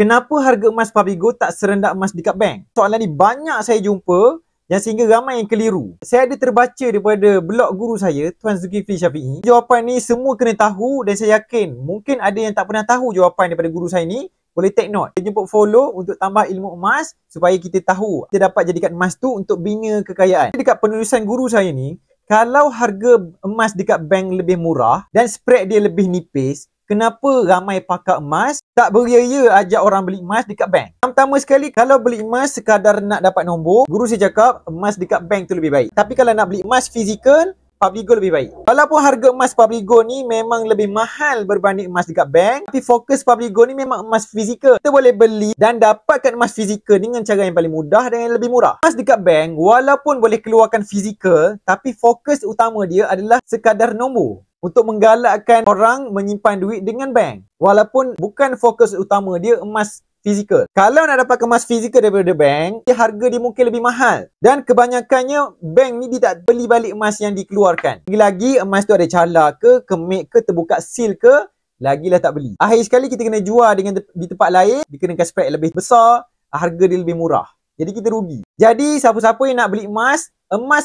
Kenapa harga emas Public Gold tak serendah emas dekat bank? Soalan ni banyak saya jumpa yang sehingga ramai yang keliru. Saya ada terbaca daripada blog guru saya, Tuan Zulkifli Syafiee. Jawapan ni semua kena tahu dan saya yakin mungkin ada yang tak pernah tahu jawapan daripada guru saya ni. Boleh take note. Kita jemput follow untuk tambah ilmu emas supaya kita tahu kita dapat jadikan emas tu untuk bina kekayaan. Dekat penulisan guru saya ni, kalau harga emas dekat bank lebih murah dan spread dia lebih nipis, kenapa ramai pakar emas tak beria-ia ajak orang beli emas dekat bank? Pertama sekali, kalau beli emas sekadar nak dapat nombor, guru saya cakap emas dekat bank tu lebih baik. Tapi kalau nak beli emas fizikal, Public Gold lebih baik. Walaupun harga emas Public Gold ni memang lebih mahal berbanding emas dekat bank, tapi fokus Public Gold ni memang emas fizikal. Kita boleh beli dan dapatkan emas fizikal dengan cara yang paling mudah dan yang lebih murah. Emas dekat bank, walaupun boleh keluarkan fizikal, tapi fokus utama dia adalah sekadar nombor. Untuk menggalakkan orang menyimpan duit dengan bank. Walaupun bukan fokus utama dia emas fizikal. Kalau nak dapat emas fizikal daripada bank, harga dia mungkin lebih mahal. Dan kebanyakannya bank ni dia tak beli balik emas yang dikeluarkan. Lagi-lagi emas tu ada cala ke, kemik ke, terbuka seal ke, lagilah tak beli. Akhir sekali kita kena jual dengan di tempat lain, dikenakan spread lebih besar, harga dia lebih murah. Jadi kita rugi. Jadi siapa-siapa yang nak beli emas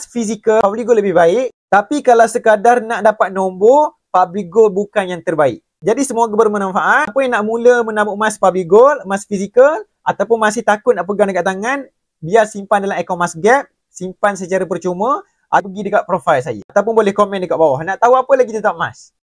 fizikal, Public Gold lebih baik. Tapi kalau sekadar nak dapat nombor, Public Gold bukan yang terbaik. Jadi semoga bermanfaat. Apa yang nak mula menabung emas Public Gold, emas fizikal, ataupun masih takut nak pegang dekat tangan, biar simpan dalam akaun Masgap, simpan secara percuma, atau pergi dekat profil saya. Ataupun boleh komen dekat bawah. Nak tahu apa lagi tentang emas?